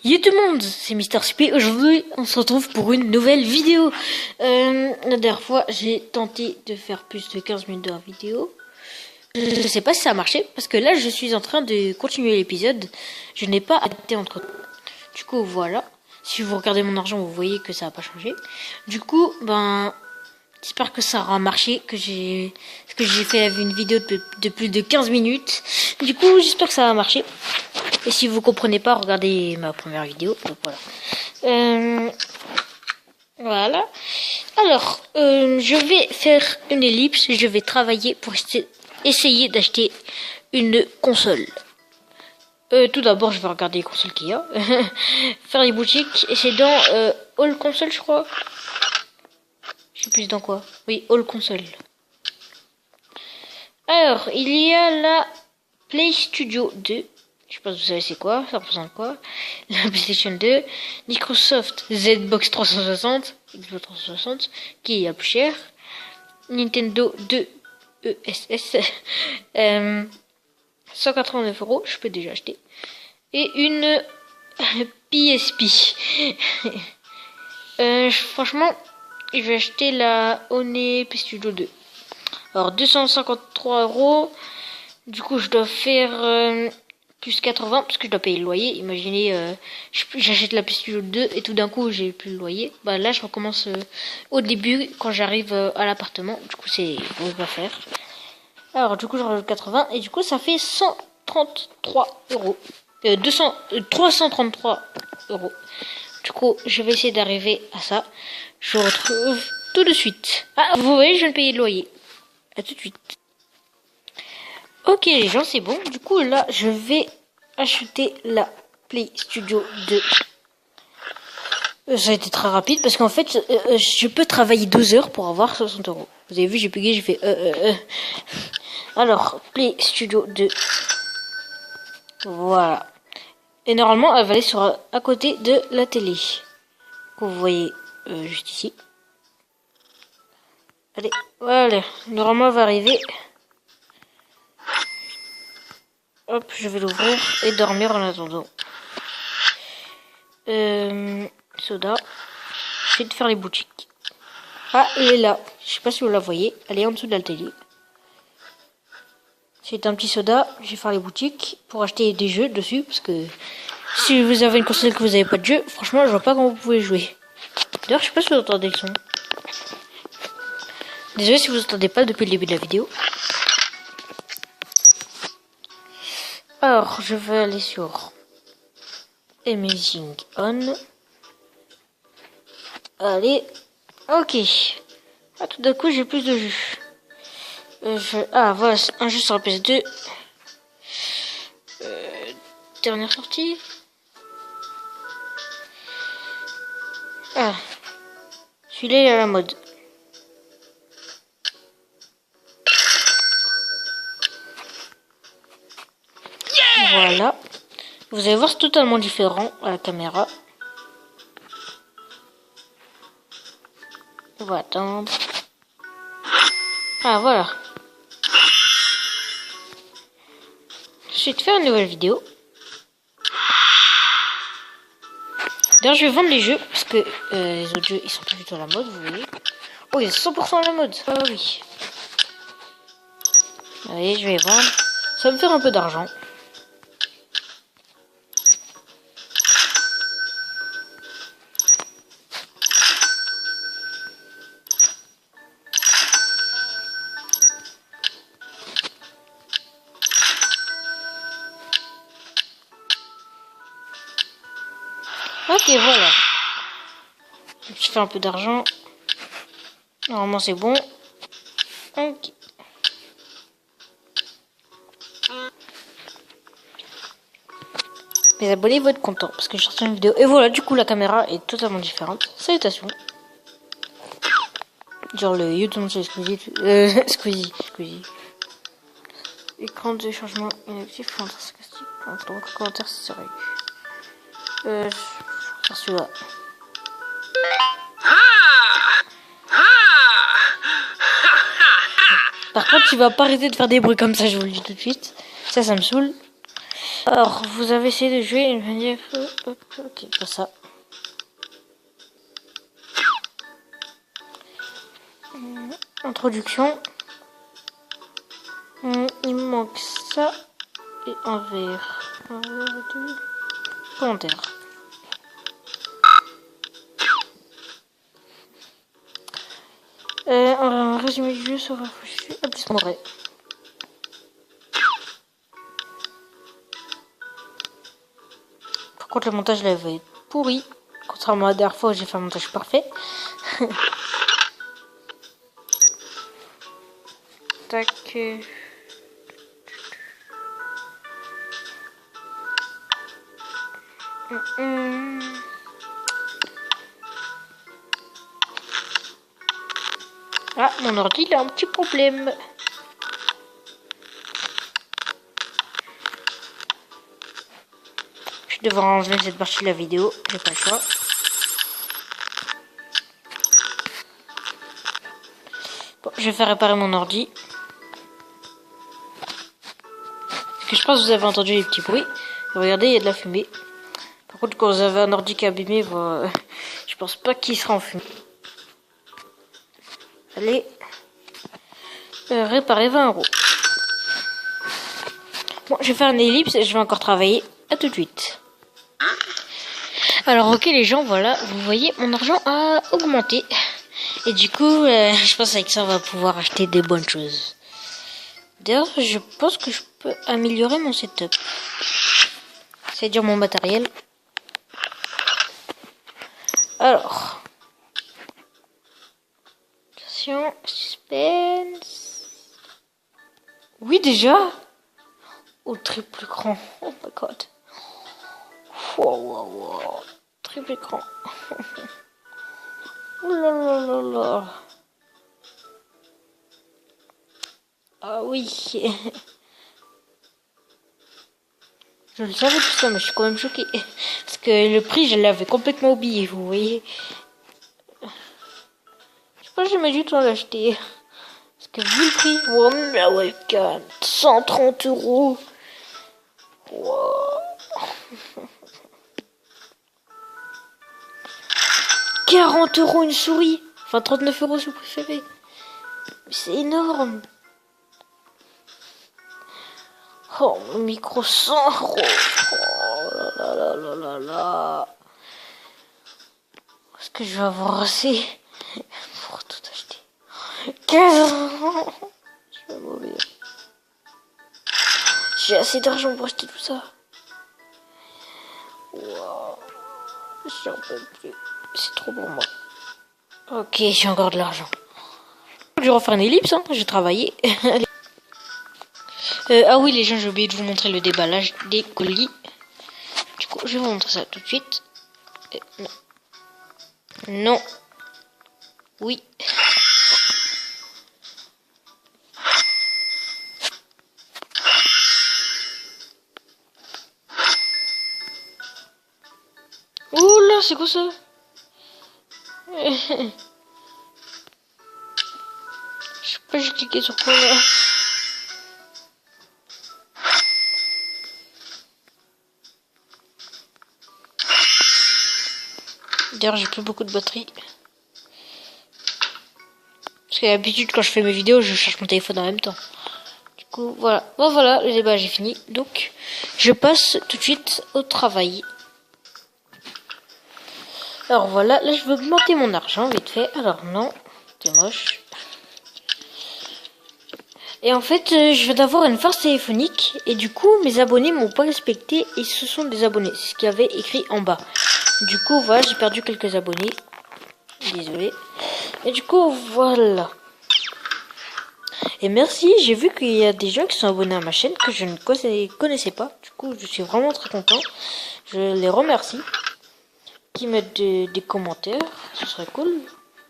Yo tout le monde, c'est Mister CP. Aujourd'hui, on se retrouve pour une nouvelle vidéo. La dernière fois, j'ai tenté de faire plus de 15 minutes de vidéo. Je ne sais pas si ça a marché, parce que là, je suis en train de continuer l'épisode. Je n'ai pas arrêté entre temps. Du coup, voilà. Si vous regardez mon argent, vous voyez que ça n'a pas changé. Du coup, j'espère que ça aura marché, parce que j'ai fait une vidéo de plus de 15 minutes. Du coup, j'espère que ça va marcher. Et si vous comprenez pas, regardez ma première vidéo. Donc voilà. Voilà. Alors, je vais faire une ellipse. Je vais travailler pour essayer d'acheter une console. Tout d'abord, je vais regarder les consoles qu'il y a. Faire les boutiques. Et c'est dans All Console, je crois. Je sais plus dans quoi. Oui, All Console. Alors, il y a la Play Studio 2. Je sais pas si vous savez c'est quoi, ça représente quoi. La PlayStation 2, Microsoft Xbox 360, Xbox 360, qui est la plus cher. Nintendo 2 ESS, 189 €, je peux déjà acheter. Et une PSP. Franchement, je vais acheter la One Play Studio 2. Alors 253 €. Du coup, je dois faire plus 80 parce que je dois payer le loyer. Imaginez, j'achète la Studio 2 et tout d'un coup j'ai plus le loyer. Bah là je recommence au début quand j'arrive à l'appartement. Du coup c'est bon, je vais faire. Alors du coup je rajoute 80 et du coup ça fait 133 €. 333 €. Du coup je vais essayer d'arriver à ça. Je vous retrouve tout de suite. Ah vous voyez je viens de payer le loyer. À tout de suite. Ok les gens c'est bon, du coup là je vais acheter la Play Studio 2. Ça a été très rapide parce qu'en fait je peux travailler 12 heures pour avoir 60 €. Vous avez vu j'ai bugué, j'ai fait Alors Play Studio 2. Voilà. Et normalement elle va aller à côté de la télé. Que vous voyez juste ici. Allez, voilà. Normalement elle va arriver. Hop, je vais l'ouvrir et dormir en attendant. Soda. Je vais faire les boutiques. Ah, elle est là. Je sais pas si vous la voyez. Elle est en dessous de la télé. C'est un petit soda. Je vais faire les boutiques pour acheter des jeux dessus. Parce que si vous avez une console que vous n'avez pas de jeu, franchement, je vois pas comment vous pouvez jouer. D'ailleurs, je sais pas si vous entendez le son. Désolé si vous entendez pas depuis le début de la vidéo. Alors, je vais aller sur Amazing On. Allez, ok. Ah, tout d'un coup, j'ai plus de jus. Ah, voilà, un jeu sur la PS2. Dernière sortie. Ah, celui-là, il est à la mode. Voilà. Vous allez voir, c'est totalement différent à la caméra. On va attendre. Ah, voilà. Je vais te faire une nouvelle vidéo. D'ailleurs, je vais vendre les jeux parce que les autres jeux, ils sont plus du tout à la mode, vous voyez. Oh, il est 100% à la mode. Ah oui. Allez, je vais vendre. Ça va me faire un peu d'argent. Ok, voilà. Je fais un peu d'argent. Normalement, c'est bon. Ok. Les abonnés vont être contents parce que je sorti une vidéo. Et voilà, du coup, la caméra est totalement différente. Salutations. Genre le YouTube, c'est Squeezie. Écran de changement inactif, commentaire sarcastique. Donc, commentaire sérieux. Je vais faire celui-là. Par contre, tu vas pas arrêter de faire des bruits comme ça, je vous le dis tout de suite. Ça me saoule. Alors, vous avez essayé de jouer une manière... Ok, pas ça. Introduction. Il me manque ça et un verre. Commentaire. Un résumé du jeu sur André. Par contre, le montage là va être pourri. Contrairement à la dernière fois où j'ai fait un montage parfait. Tac. Ah, mon ordi il a un petit problème. Je devrais enlever cette partie de la vidéo, j'ai pas le choix. Bon, je vais faire réparer mon ordi. Parce que je pense que vous avez entendu les petits bruits. Et regardez, il y a de la fumée. Par contre, quand vous avez un ordi qui est abîmé, je pense pas qu'il sera en fumée. Allez, réparer 20 €. Bon, je vais faire une ellipse et je vais encore travailler. À tout de suite. Alors ok les gens, voilà, vous voyez, mon argent a augmenté. Et du coup, je pense qu'avec ça, on va pouvoir acheter des bonnes choses. D'ailleurs, je pense que je peux améliorer mon setup. C'est-à-dire mon matériel. Alors. Attention, suspense. Oui déjà. Au triple écran. Oh my god. Wow. Triple écran. Oh là là là là. Ah oui. Je le savais tout ça, mais je suis quand même choquée. Parce que le prix, je l'avais complètement oublié, vous voyez. Je sais pas, j'ai mis du temps à l'acheter. Parce que vu le prix, oh la webcam, 130 €. Wow. 40 € une souris. Enfin 39 € si vous préférez. Mais c'est énorme. Oh, mon micro 100 €. Oh là là là là là. Est-ce que je vais avoir assez pour tout acheter? 15 €. Je vais mourir. J'ai assez d'argent pour acheter tout ça. Wow. J'en peux plus. C'est trop pour moi. Ok, j'ai encore de l'argent. Je vais refaire une ellipse, hein. Je vais travailler. Ah oui les gens, j'ai oublié de vous montrer le déballage des colis. Du coup, je vais vous montrer ça tout de suite. Non. Non. Oui. Oh là, c'est quoi ça? Je sais pas, j'ai cliqué sur quoi là. D'ailleurs, j'ai plus beaucoup de batterie. Parce que d'habitude, quand je fais mes vidéos, je cherche mon téléphone en même temps. Du coup, voilà. Bon, voilà, le débat, j'ai fini. Donc, je passe tout de suite au travail. Alors voilà, là, je veux augmenter mon argent, vite fait. Alors non, c'est moche. Et en fait, je viens d'avoir une farce téléphonique. Et du coup, mes abonnés m'ont pas respecté. Et ce sont des abonnés. C'est ce qu'il y avait écrit en bas. Du coup, voilà, j'ai perdu quelques abonnés. Désolé. Et du coup, voilà. Et merci, j'ai vu qu'il y a des gens qui sont abonnés à ma chaîne que je ne connaissais pas. Du coup, je suis vraiment très content. Je les remercie. Qui mettent des commentaires. Ce serait cool.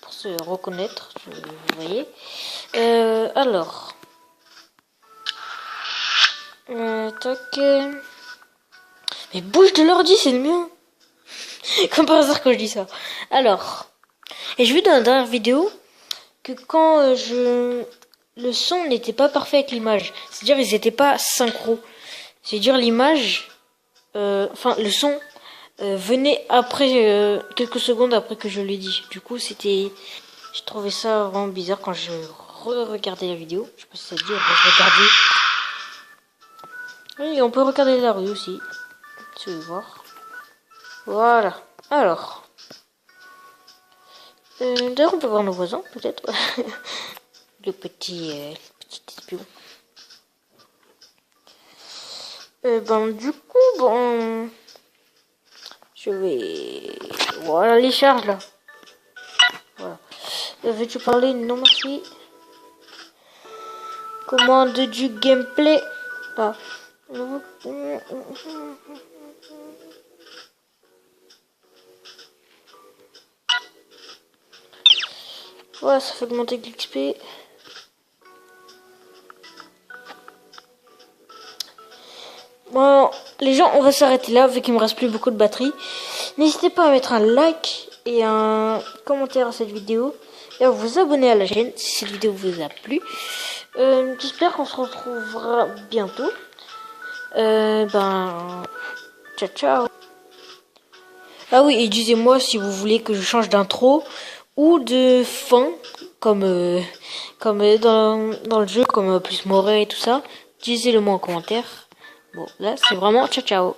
Pour se reconnaître, vous voyez. Alors. Toc. Mais bouge de l'ordi, c'est le mien. Comme par hasard quand je dis ça. Alors. Et j'ai vu dans la dernière vidéo que quand le son n'était pas parfait avec l'image. C'est-à-dire ils n'étaient pas synchro. C'est dire l'image, enfin le son venait après quelques secondes après que je l'ai dit. Du coup, j'ai trouvé ça vraiment bizarre quand je regardais la vidéo. Je sais pas si ça dit, on peut regarder. Oui, on peut regarder la rue aussi. Si vous voulez voir. Voilà. Alors. D'ailleurs, on peut voir nos voisins, peut-être. le petit espion. Du coup, bon. Je vais. Voilà les charges là. Voilà. Veux-tu parler? Non, merci. Commande du gameplay. Ah. Voilà, ça fait augmenter l'XP. Bon, les gens, on va s'arrêter là, vu qu'il me reste plus beaucoup de batterie. N'hésitez pas à mettre un like et un commentaire à cette vidéo. Et à vous abonner à la chaîne si cette vidéo vous a plu. J'espère qu'on se retrouvera bientôt. Ciao, ciao. Ah oui, et disez-moi si vous voulez que je change d'intro ou de fin, comme dans le jeu, comme plus Moret et tout ça. Disez-le moi en commentaire. Bon, là, c'est vraiment ciao, ciao.